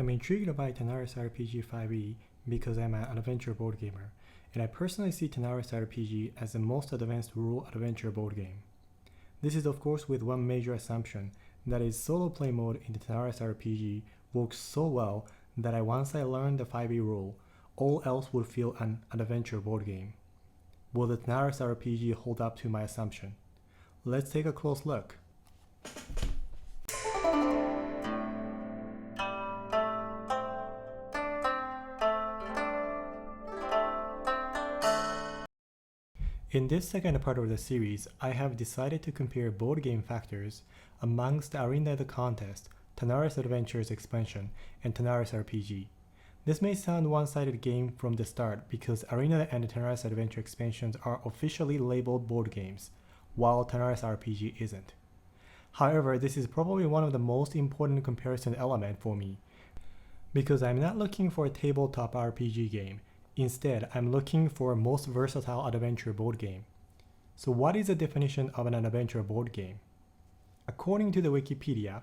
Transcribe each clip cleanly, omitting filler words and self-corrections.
I'm intrigued by Tanares RPG 5e because I'm an adventure board gamer, and I personally see Tanares RPG as the most advanced rule adventure board game. This is of course with one major assumption, that is solo play mode in the Tanares RPG works so well that once I learned the 5e rule, all else would feel an adventure board game. Will the Tanares RPG hold up to my assumption? Let's take a close look. In this second part of the series, I have decided to compare board game factors amongst the Arena the Contest, Tanares Adventures expansion, and Tanares RPG. This may sound one-sided game from the start because Arena and Tanares Adventure expansions are officially labeled board games, while Tanares RPG isn't. However, this is probably one of the most important comparison elements for me, because I'm not looking for a tabletop RPG game. Instead, I'm looking for a most versatile adventure board game. So what is the definition of an adventure board game? According to the Wikipedia,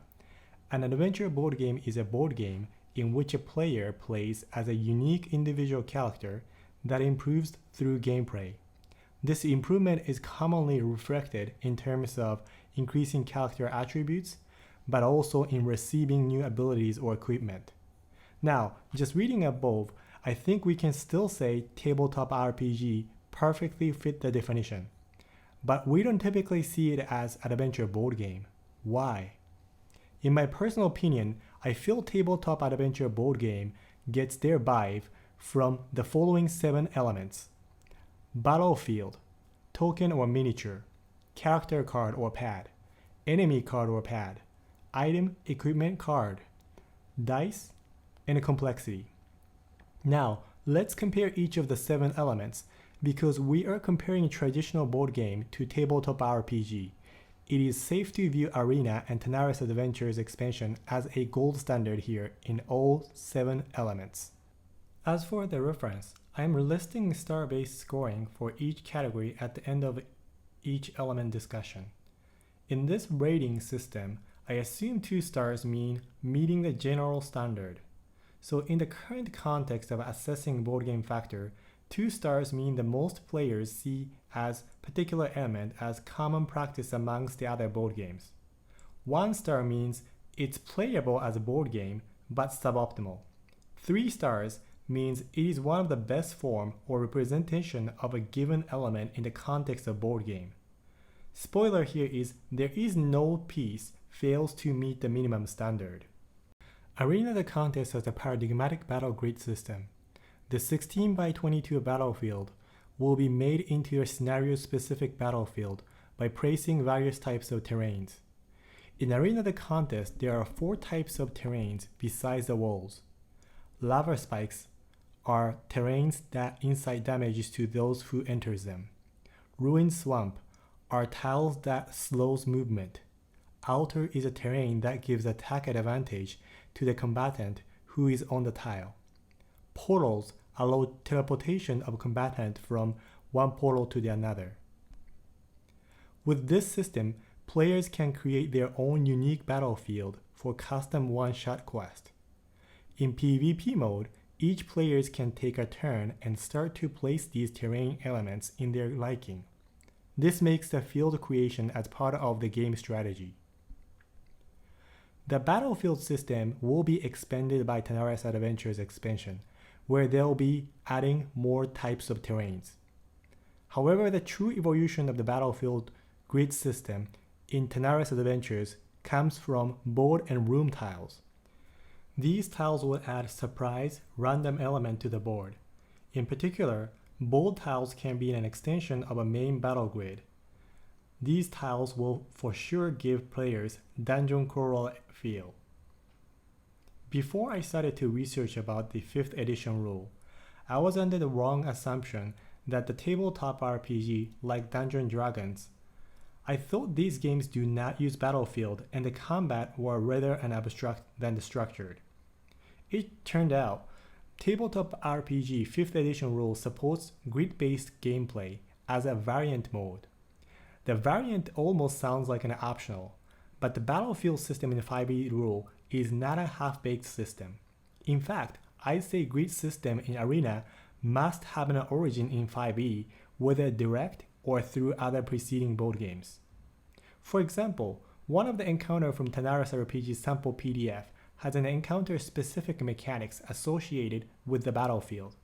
an adventure board game is a board game in which a player plays as a unique individual character that improves through gameplay. This improvement is commonly reflected in terms of increasing character attributes, but also in receiving new abilities or equipment. Now, just reading above, I think we can still say tabletop RPG perfectly fit the definition. But we don't typically see it as an adventure board game. Why? In my personal opinion, I feel tabletop adventure board game gets their vibe from the following 7 elements: battlefield, token or miniature, character card or pad, enemy card or pad, item equipment card, dice, and complexity. Now, let's compare each of the 7 elements because we are comparing traditional board game to tabletop RPG. It is safe to view Arena and Tanares Adventures expansion as a gold standard here in all 7 elements. As for the reference, I am listing star-based scoring for each category at the end of each element discussion. In this rating system, I assume 2 stars mean meeting the general standard. So in the current context of assessing board game factor, 2 stars mean the most players see as particular element as common practice amongst the other board games. 1 star means it's playable as a board game, but suboptimal. 3 stars means it is one of the best form or representation of a given element in the context of board game. Spoiler here is there is no piece fails to meet the minimum standard. Arena the Contest has a paradigmatic battle grid system. The 16 by 22 battlefield will be made into a scenario-specific battlefield by placing various types of terrains. In Arena the Contest, there are 4 types of terrains besides the walls. Lava spikes are terrains that incite damages to those who enters them. Ruined swamp are tiles that slows movement. Altar is a terrain that gives attack advantage to the combatant who is on the tile. Portals allow teleportation of combatant from one portal to the another. With this system, players can create their own unique battlefield for custom one-shot quest. In PvP mode, each player can take a turn and start to place these terrain elements in their liking. This makes the field creation as part of the game strategy. The battlefield system will be expanded by Tanares Adventures expansion, where they'll be adding more types of terrains. However, the true evolution of the battlefield grid system in Tanares Adventures comes from board and room tiles. These tiles will add surprise, random element to the board. In particular, board tiles can be an extension of a main battle grid. These tiles will for sure give players dungeon crawler feel. Before I started to research about the 5th edition rule, I was under the wrong assumption that the tabletop RPG like Dungeons & Dragons. I thought these games do not use battlefield and the combat were rather an abstract than the structured. It turned out, tabletop RPG 5th edition rule supports grid-based gameplay as a variant mode. The variant almost sounds like an optional, but the battlefield system in the 5e rule is not a half-baked system. In fact, I'd say grid system in Arena must have an origin in 5e, whether direct or through other preceding board games. For example, one of the encounters from Tanares RPG sample PDF has an encounter-specific mechanics associated with the battlefield.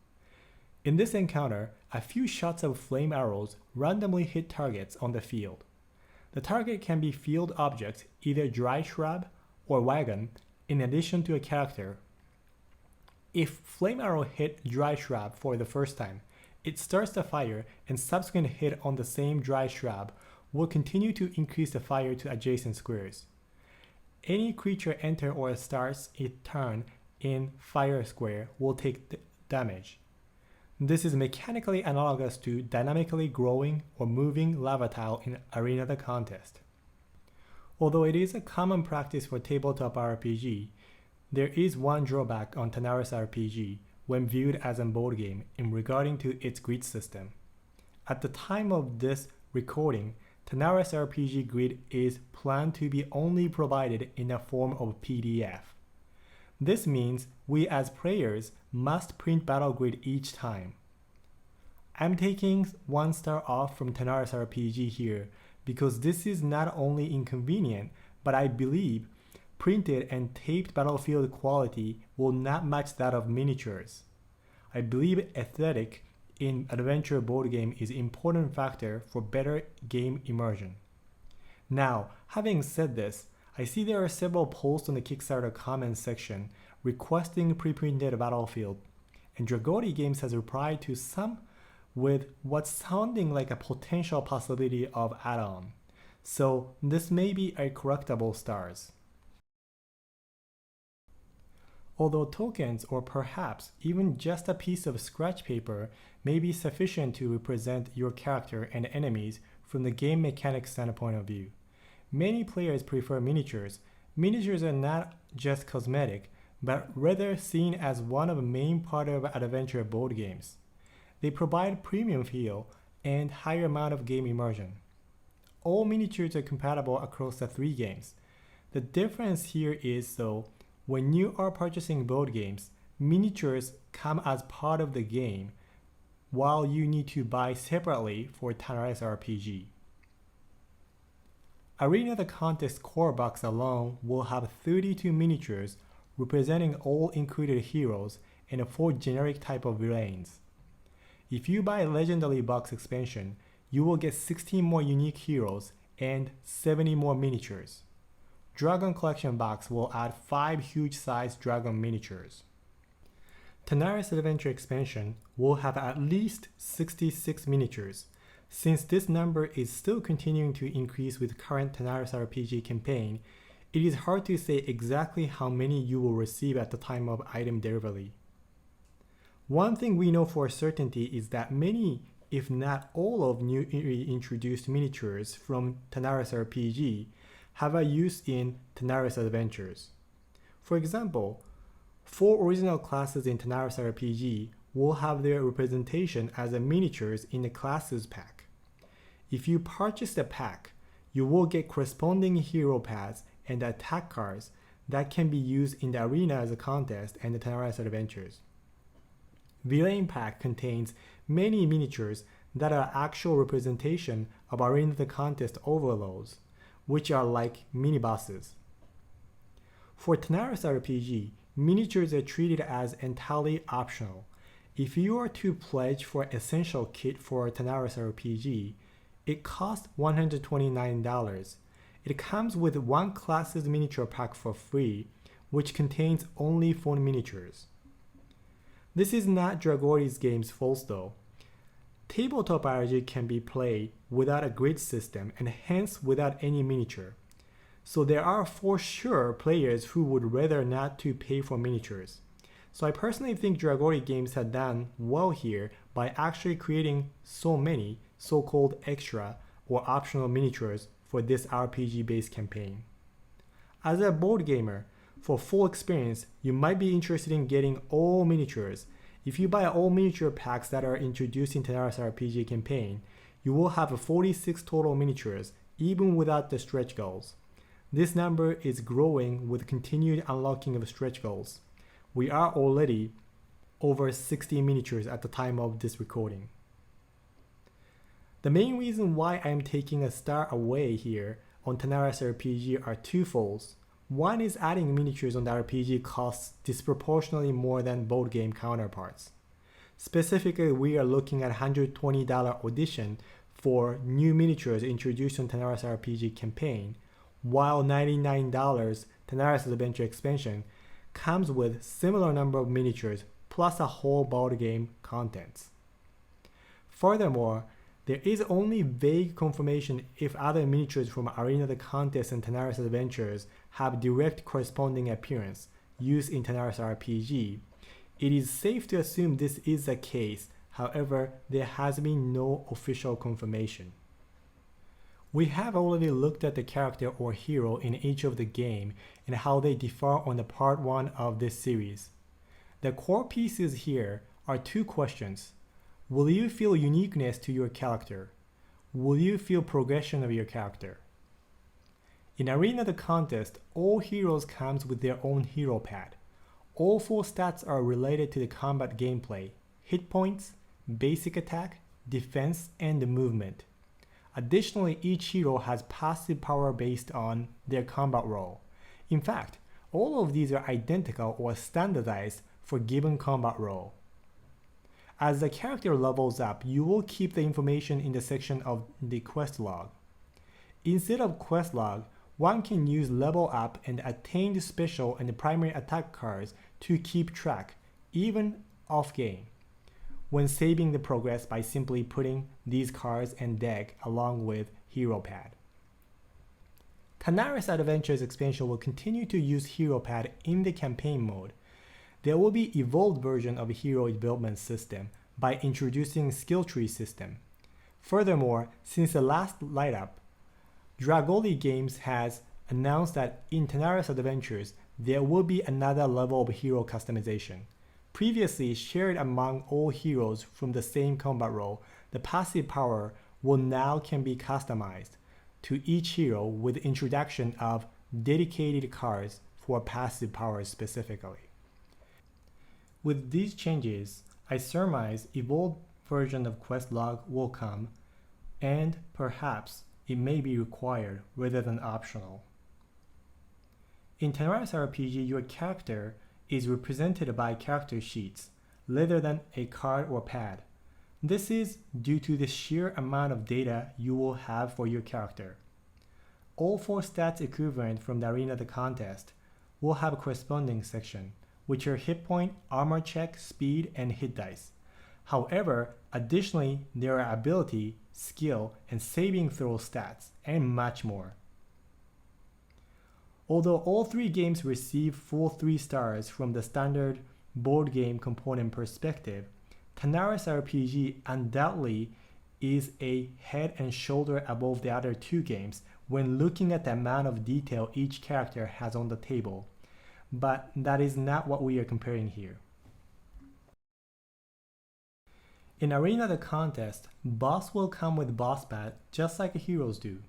In this encounter, a few shots of flame arrows randomly hit targets on the field. The target can be field objects, either dry shrub or wagon, in addition to a character. If flame arrow hit dry shrub for the first time, it starts the fire, and subsequent hit on the same dry shrub will continue to increase the fire to adjacent squares. Any creature enter or starts its turn in fire square will take damage. This is mechanically analogous to dynamically growing or moving lava tile in Arena the Contest. Although it is a common practice for tabletop RPG, there is one drawback on Tanares RPG when viewed as a board game in regarding to its grid system. At the time of this recording, Tanares RPG grid is planned to be only provided in the form of PDF. This means we as players must print battle grid each time. I'm taking 1 star off from Tanares RPG here because this is not only inconvenient, but I believe printed and taped battlefield quality will not match that of miniatures. I believe aesthetic in adventure board game is an important factor for better game immersion. Now, having said this, I see there are several posts on the Kickstarter comments section requesting pre-printed battlefield, and Dragori Games has replied to some with what's sounding like a potential possibility of add-on. So this may be a correctable stars. Although tokens or perhaps even just a piece of scratch paper may be sufficient to represent your character and enemies from the game mechanics standpoint of view, many players prefer miniatures. Miniatures are not just cosmetic, but rather seen as one of the main part of adventure board games. They provide premium feel and higher amount of game immersion. All miniatures are compatible across the 3 games. The difference here is though, when you are purchasing board games, miniatures come as part of the game, while you need to buy separately for Tanares RPG. Arena the Contest core box alone will have 32 miniatures representing all included heroes and 4 generic type of villains. If you buy a Legendary Box expansion, you will get 16 more unique heroes and 70 more miniatures. Dragon Collection box will add 5 huge-sized dragon miniatures. Tanares Adventure expansion will have at least 66 miniatures. Since this number is still continuing to increase with current Tanares RPG campaign, it is hard to say exactly how many you will receive at the time of item delivery. One thing we know for certainty is that many, if not all of newly introduced miniatures from Tanares RPG have a use in Tanares Adventures. For example, 4 original classes in Tanares RPG will have their representation as miniatures in the classes pack. If you purchase the pack, you will get corresponding hero pads and attack cards that can be used in the Arena as a contest and the Tanares Adventures. Villain pack contains many miniatures that are actual representation of Arena the Contest overlords, which are like mini-bosses. For Tanares RPG, miniatures are treated as entirely optional. If you are to pledge for essential kit for Tanares RPG, it costs $129. It comes with 1 class's miniature pack for free, which contains only 4 miniatures. This is not Dragori's game's fault though. Tabletop RPG can be played without a grid system and hence without any miniature. So there are for sure players who would rather not to pay for miniatures. So I personally think Dragori Games had done well here by actually creating so many so-called extra or optional miniatures for this RPG-based campaign. As a board gamer, for full experience, you might be interested in getting all miniatures. If you buy all miniature packs that are introduced in Tanares RPG campaign, you will have 46 total miniatures, even without the stretch goals. This number is growing with continued unlocking of stretch goals. We are already over 60 miniatures at the time of this recording. The main reason why I am taking a star away here on Tanares RPG are twofold. One is adding miniatures on the RPG costs disproportionately more than board game counterparts. Specifically, we are looking at $120 audition for new miniatures introduced on Tanares RPG campaign, while $99 Tanares Adventure expansion comes with similar number of miniatures plus a whole board game contents. Furthermore, there is only vague confirmation if other miniatures from Arena the Contest and Tanares Adventures have direct corresponding appearance used in Tanares RPG. It is safe to assume this is the case, however, there has been no official confirmation. We have already looked at the character or hero in each of the game and how they differ on the part 1 of this series. The core pieces here are two questions. Will you feel uniqueness to your character? Will you feel progression of your character? In Arena the Contest, all heroes comes with their own hero pad. All 4 stats are related to the combat gameplay: hit points, basic attack, defense, and movement. Additionally, each hero has passive power based on their combat role. In fact, all of these are identical or standardized for given combat role. As the character levels up, you will keep the information in the section of the quest log. Instead of quest log, one can use level up and attained special and primary attack cards to keep track, even off game, when saving the progress by simply putting these cards and deck along with Hero Pad. Tanares Adventures expansion will continue to use Hero Pad in the campaign mode. There will be evolved version of Hero development system by introducing skill tree system. Furthermore, since the last light-up, Dragori Games has announced that in Tanares Adventures, there will be another level of hero customization. Previously shared among all heroes from the same combat role, the passive power will now can be customized to each hero with the introduction of dedicated cards for passive powers specifically. With these changes, I surmise evolved version of quest log will come, and perhaps it may be required rather than optional. In Tanares RPG, your character is represented by character sheets rather than a card or pad. This is due to the sheer amount of data you will have for your character. All 4 stats equivalent from the Arena the Contest will have a corresponding section, which are hit point, armor check, speed, and hit dice. However, additionally, there are ability, skill, and saving throw stats, and much more. Although all 3 games receive full 3 stars from the standard board game component perspective, Tanares RPG undoubtedly is a head and shoulder above the other 2 games when looking at the amount of detail each character has on the table. But that is not what we are comparing here. In Arena the Contest, boss will come with boss pad just like heroes do.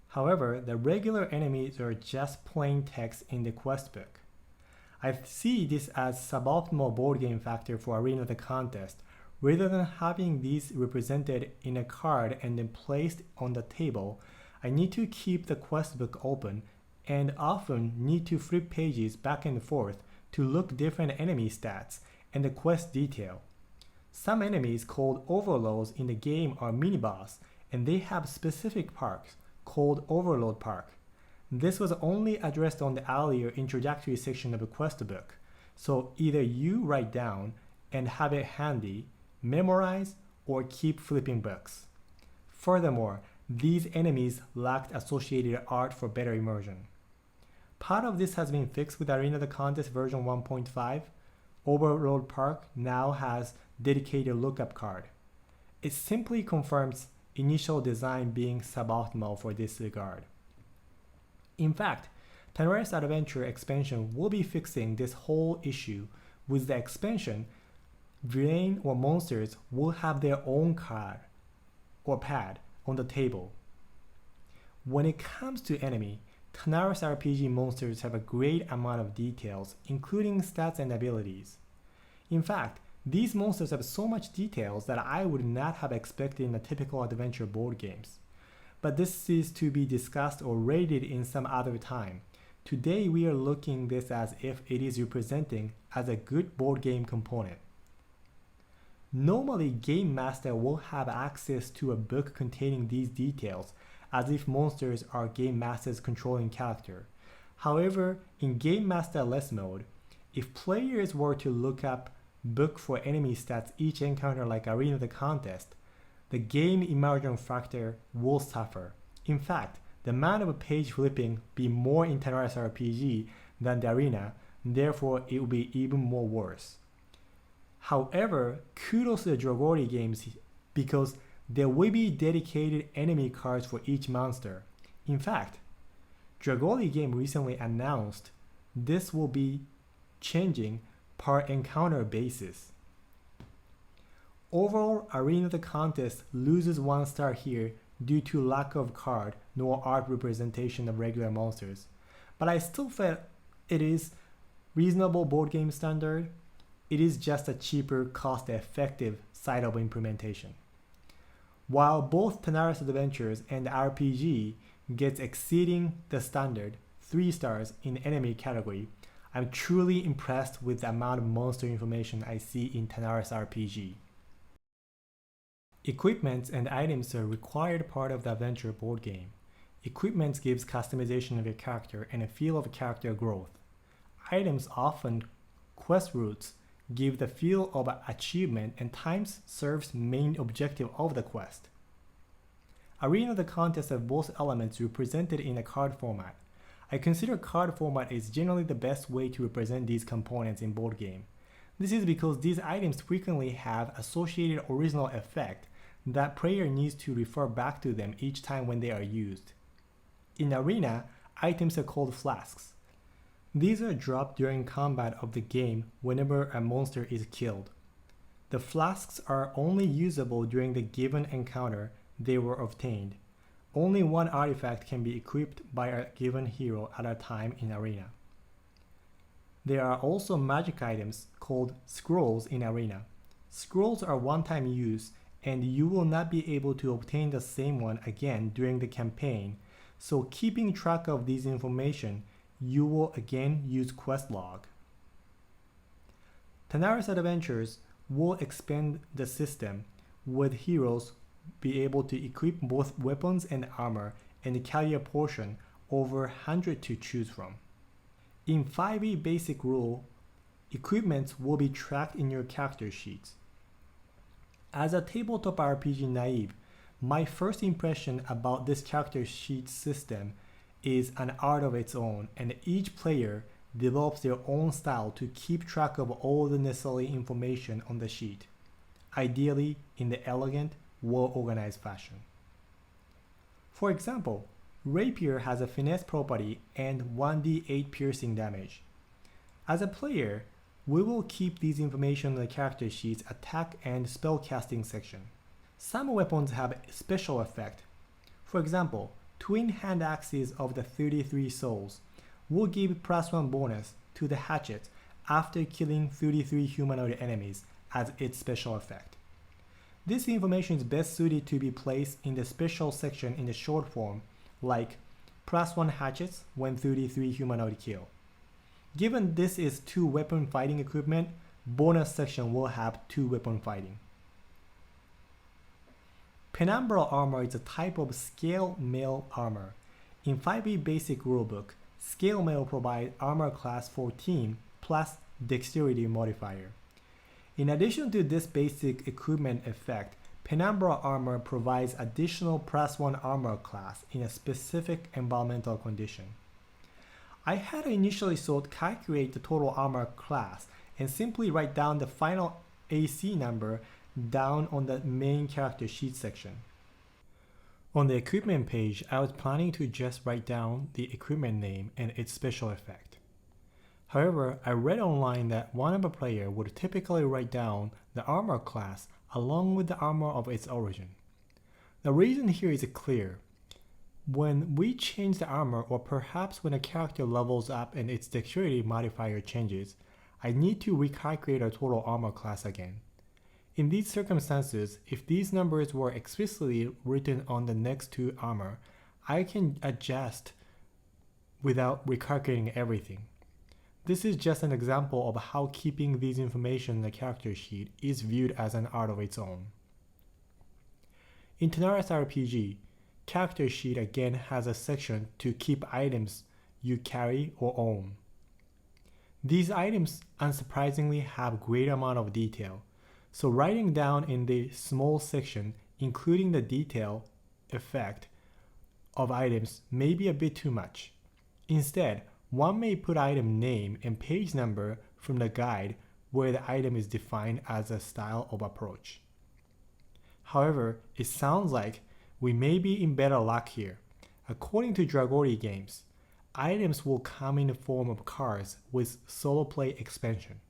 However, the regular enemies are just plain text in the quest book. I see this as suboptimal board game factor for Arena the Contest. Rather than having these represented in a card and then placed on the table, I need to keep the quest book open and often need to flip pages back and forth to look different enemy stats and the quest detail. Some enemies called overlords in the game are mini-boss, and they have specific parks called Overlord Park. This was only addressed on the earlier introductory section of the quest book, so either you write down and have it handy, memorize, or keep flipping books. Furthermore, these enemies lacked associated art for better immersion. Part of this has been fixed with Arena the Contest version 1.5. Overlord Park now has dedicated lookup card. It simply confirms initial design being suboptimal for this regard. In fact, Tanares Adventure expansion will be fixing this whole issue. With the expansion, villain or monsters will have their own card or pad on the table. When it comes to enemy, Tanares RPG monsters have a great amount of details, including stats and abilities. In fact, these monsters have so much details that I would not have expected in a typical adventure board games. But this is to be discussed or rated in some other time. Today we are looking this as if it is representing as a good board game component. Normally, Game Master will have access to a book containing these details, as if monsters are Game Master's controlling character. However, in Game Master Less mode, if players were to look up book for enemy stats each encounter like Arena the Contest, the game immersion factor will suffer. In fact, the amount of page flipping be more in Tanares RPG than the Arena, therefore it will be even more worse. However, kudos to the Dragori games because there will be dedicated enemy cards for each monster. In fact, Dragori game recently announced this will be changing per encounter basis. Overall, Arena the Contest loses 1 star here due to lack of card nor art representation of regular monsters, but I still felt it is reasonable board game standard. It is just a cheaper, cost-effective side of implementation. While both Tanares Adventures and RPG gets exceeding the standard 3 stars in enemy category, I'm truly impressed with the amount of monster information I see in Tanares RPG. Equipments and items are a required part of the adventure board game. Equipment gives customization of your character and a feel of character growth. Items, often quest routes, give the feel of achievement and times serves main objective of the quest. Arena the Contest have both elements represented in a card format. I consider card format is generally the best way to represent these components in board game. This is because these items frequently have associated original effect that player needs to refer back to them each time when they are used. In Arena, items are called flasks. These are dropped during combat of the game whenever a monster is killed. The flasks are only usable during the given encounter they were obtained. Only 1 artifact can be equipped by a given hero at a time in Arena. There are also magic items called scrolls in Arena. Scrolls are one-time use and you will not be able to obtain the same one again during the campaign, so keeping track of these information, you will again use quest log. Tanares Adventures will expand the system with heroes be able to equip both weapons and armor and carry a portion over 100 to choose from. In 5e basic rule, equipment will be tracked in your character sheets. As a tabletop RPG naive, my first impression about this character sheet system is an art of its own, and each player develops their own style to keep track of all the necessary information on the sheet, ideally in the elegant, well-organized fashion. For example, Rapier has a finesse property and 1d8 piercing damage. As a player, we will keep these information on the character sheet's attack and spellcasting section. Some weapons have special effect. For example, twin hand axes of the 33 souls will give +1 bonus to the hatchet after killing 33 humanoid enemies as its special effect. This information is best suited to be placed in the special section in the short form, like +1 hatchets when 33 humanoid kill. Given this is 2 weapon fighting equipment, bonus section will have 2 weapon fighting. Penumbra armor is a type of scale mail armor. In 5e basic rulebook, scale mail provides armor class 14 plus dexterity modifier. In addition to this basic equipment effect, Penumbra armor provides additional +1 armor class in a specific environmental condition. I had initially thought calculate the total armor class and simply write down the final AC number down on the main character sheet section. On the equipment page, I was planning to just write down the equipment name and its special effect. However, I read online that one of a player would typically write down the armor class along with the armor of its origin. The reason here is clear. When we change the armor, or perhaps when a character levels up and its dexterity modifier changes, I need to recalculate our total armor class again. In these circumstances, if these numbers were explicitly written on the next to armor, I can adjust without recalculating everything. This is just an example of how keeping these information in the character sheet is viewed as an art of its own. In Tanares RPG, character sheet again has a section to keep items you carry or own. These items unsurprisingly have great amount of detail, so writing down in the small section including the detail effect of items may be a bit too much. Instead, one may put item name and page number from the guide where the item is defined as a style of approach. However, it sounds like we may be in better luck here. According to Dragori games, items will come in the form of cards with solo play expansion.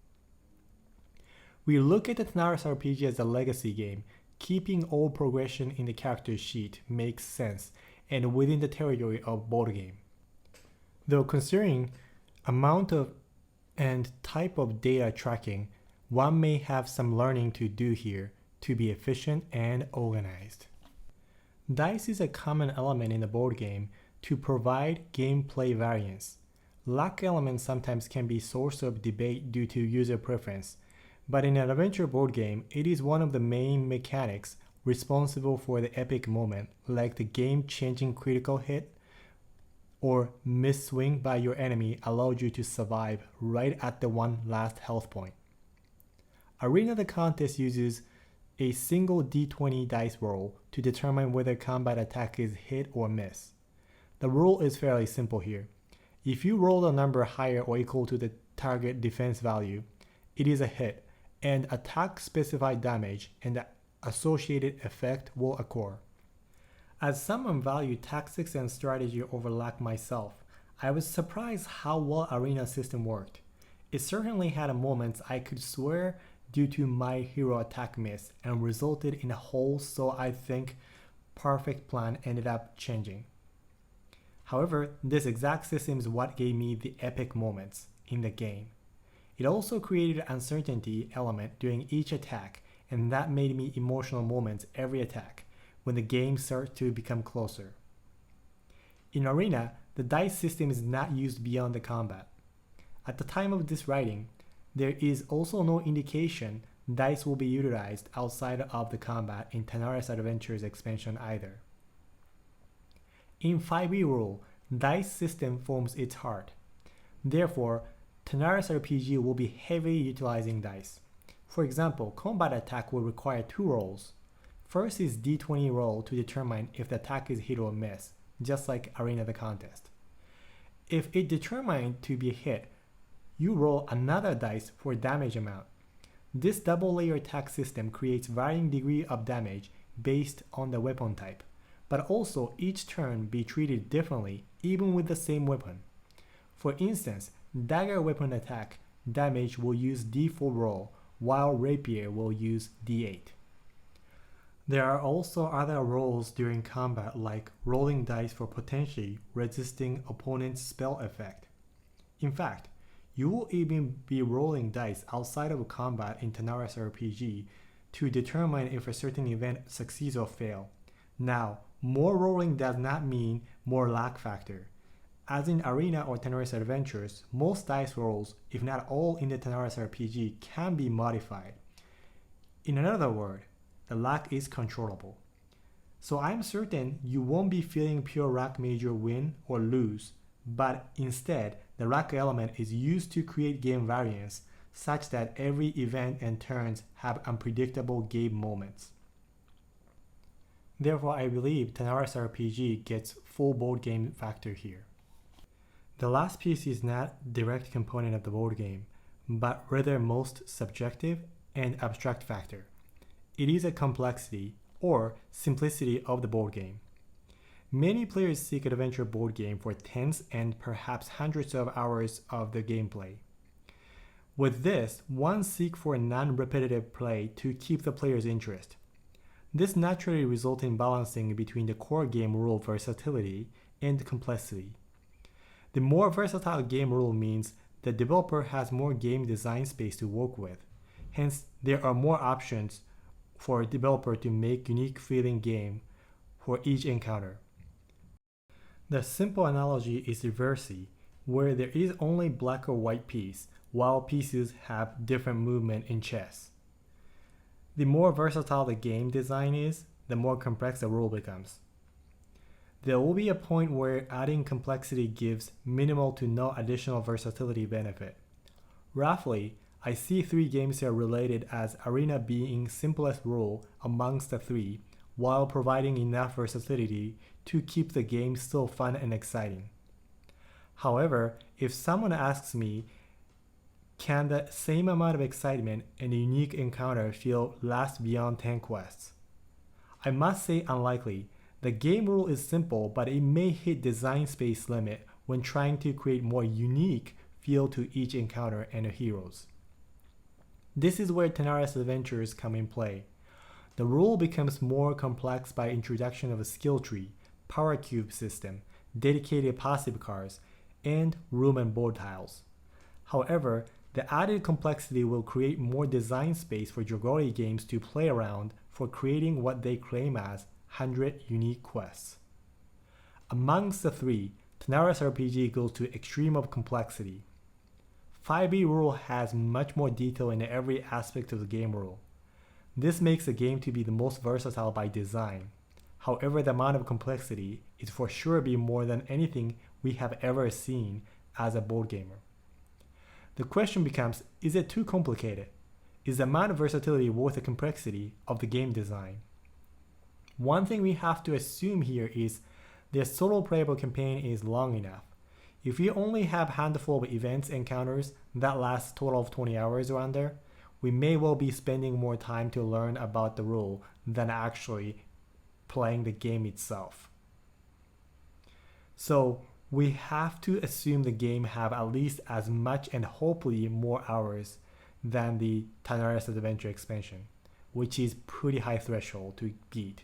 We look at the Tanares RPG as a legacy game. Keeping all progression in the character sheet makes sense and within the territory of board game. Though considering amount of and type of data tracking, one may have some learning to do here to be efficient and organized. Dice is a common element in the board game to provide gameplay variance. Luck elements sometimes can be source of debate due to user preference, but in an adventure board game, it is one of the main mechanics responsible for the epic moment, like the game-changing critical hit or miss swing by your enemy allowed you to survive right at the one last health point. Arena the Contest uses a single d20 dice roll to determine whether combat attack is hit or miss. The rule is fairly simple here. If you roll a number higher or equal to the target defense value, it is a hit, and attack specified damage and the associated effect will occur. As someone valued tactics and strategy over luck myself, I was surprised how well Arena system worked. It certainly had moments I could swear due to my hero attack miss and resulted in a whole so I think perfect plan ended up changing. However, this exact system is what gave me the epic moments in the game. It also created an uncertainty element during each attack, and that made me emotional moments every attack when the game starts to become closer. In Arena, the dice system is not used beyond the combat. At the time of this writing, there is also no indication dice will be utilized outside of the combat in Tanares Adventures expansion either. In 5e rule, dice system forms its heart. Therefore, Tanares RPG will be heavily utilizing dice. For example, combat attack will require 2 rolls. First is d20 roll to determine if the attack is hit or miss, just like Arena the Contest. If it determined to be a hit, you roll another dice for damage amount. This double layer attack system creates varying degree of damage based on the weapon type, but also each turn be treated differently even with the same weapon. For instance, dagger weapon attack damage will use d4 roll, while rapier will use d8. There are also other rolls during combat like rolling dice for potentially resisting opponent's spell effect. In fact, you will even be rolling dice outside of combat in Tanares RPG to determine if a certain event succeeds or fails. Now, more rolling does not mean more luck factor. As in Arena or Tanares Adventures, most dice rolls, if not all in the Tanares RPG, can be modified. In another word, the luck is controllable. So I'm certain you won't be feeling pure luck major win or lose, but instead, the luck element is used to create game variance such that every event and turns have unpredictable game moments. Therefore, I believe Tanares RPG gets full board game factor here. The last piece is not direct component of the board game, but rather most subjective and abstract factor. It is a complexity or simplicity of the board game. Many players seek adventure board game for tens and perhaps hundreds of hours of the gameplay. With this, one seeks for a non-repetitive play to keep the player's interest. This naturally results in balancing between the core game rule versatility and complexity. The more versatile game rule means the developer has more game design space to work with. Hence, there are more options for a developer to make unique feeling game for each encounter. The simple analogy is reversey, where there is only black or white piece, while pieces have different movement in chess. The more versatile the game design is, the more complex the rule becomes. There will be a point where adding complexity gives minimal to no additional versatility benefit. Roughly, I see 3 games here related as Arena being simplest rule amongst the 3, while providing enough versatility to keep the game still fun and exciting. However, if someone asks me, can the same amount of excitement and a unique encounter feel last beyond 10 quests? I must say unlikely. The game rule is simple, but it may hit design space limit when trying to create more unique feel to each encounter and the heroes. This is where Tanares Adventures come in play. The rule becomes more complex by introduction of a skill tree, power cube system, dedicated passive cards, and room and board tiles. However, the added complexity will create more design space for Dragori games to play around for creating what they claim as 100 unique quests. Amongst the 3, Tanares RPG goes to extreme of complexity. 5e rule has much more detail in every aspect of the game rule. This makes the game to be the most versatile by design. However, the amount of complexity is for sure be more than anything we have ever seen as a board gamer. The question becomes, is it too complicated? Is the amount of versatility worth the complexity of the game design? One thing we have to assume here is the solo playable campaign is long enough. If we only have a handful of events encounters that last a total of 20 hours around there, we may well be spending more time to learn about the rule than actually playing the game itself. So we have to assume the game have at least as much and hopefully more hours than the Tanares Adventure expansion, which is pretty high threshold to beat,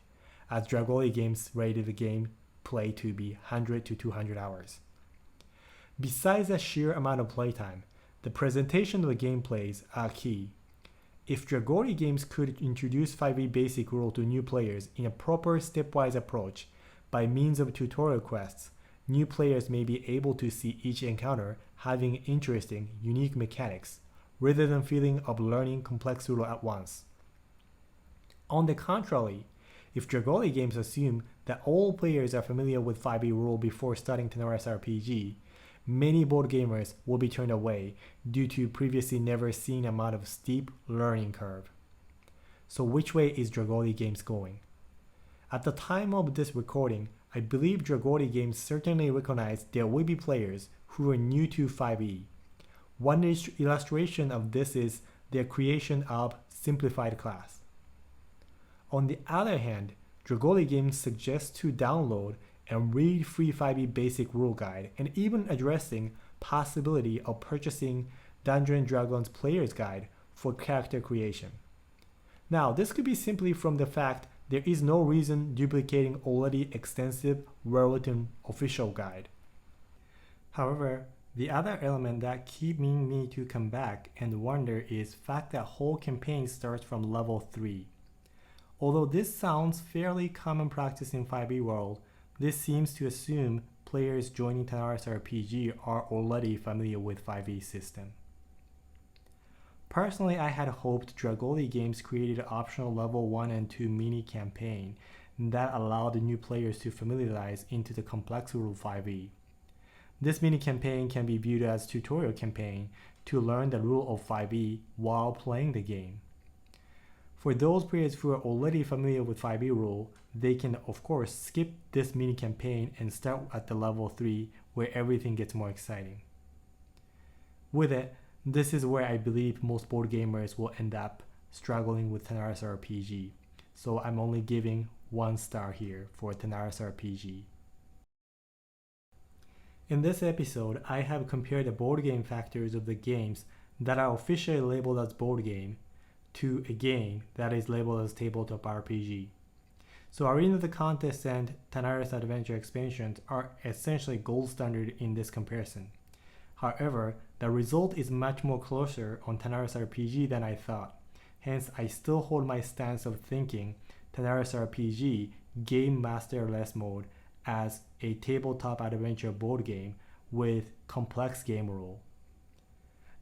as Dragori games rated the game play to be 100 to 200 hours. Besides the sheer amount of playtime, the presentation of the gameplays are key. If Dragori games could introduce 5e basic rule to new players in a proper stepwise approach by means of tutorial quests, new players may be able to see each encounter having interesting, unique mechanics, rather than feeling of learning complex rule at once. On the contrary, if Dragori games assume that all players are familiar with 5e rule before starting Tanares RPG, many board gamers will be turned away due to previously never seen amount of steep learning curve. So which way is Dragori games going? At the time of this recording, I believe Dragori games certainly recognize there will be players who are new to 5e. One illustration of this is their creation of simplified class. On the other hand, Dragori games suggest to download and read free 5e basic rule guide, and even addressing possibility of purchasing Dungeons & Dragons Player's Guide for character creation. Now, this could be simply from the fact there is no reason duplicating already extensive, well-written official guide. However, the other element that keeping me to come back and wonder is fact that whole campaign starts from level 3. Although this sounds fairly common practice in 5e world, this seems to assume players joining Tanares RPG are already familiar with 5e system. Personally, I had hoped Dragori games created an optional level 1 and 2 mini campaign that allowed the new players to familiarize into the complex rule of 5e. This mini campaign can be viewed as a tutorial campaign to learn the rule of 5e while playing the game. For those players who are already familiar with 5e rule, they can of course skip this mini campaign and start at the level 3 where everything gets more exciting. With it, this is where I believe most board gamers will end up struggling with Tanares RPG, so I'm only giving 1 star here for Tanares RPG. In this episode, I have compared the board game factors of the games that are officially labeled as board game to a game that is labeled as tabletop RPG. So Arena of the Contest and Tanares Adventure expansions are essentially gold standard in this comparison. However, the result is much more closer on Tanares RPG than I thought. Hence, I still hold my stance of thinking Tanares RPG Game Master-less mode as a tabletop adventure board game with complex game rule.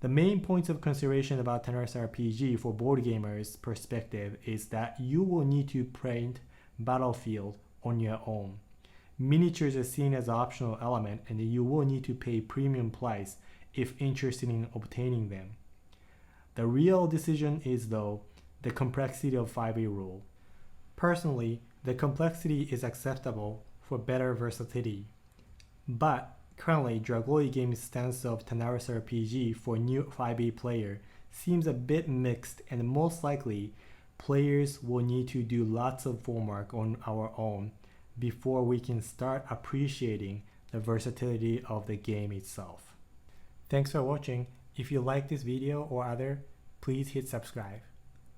The main points of consideration about Tanares RPG for board gamers' perspective is that you will need to print Battlefield on your own. Miniatures is seen as an optional element and you will need to pay premium price if interested in obtaining them. The real decision is though the complexity of 5e rule. Personally, the complexity is acceptable for better versatility, but currently Dragori Games' stance of Tanares RPG for new 5e player seems a bit mixed, and most likely players will need to do lots of homework on our own before we can start appreciating the versatility of the game itself. Thanks for watching. If you like this video or other, please hit subscribe.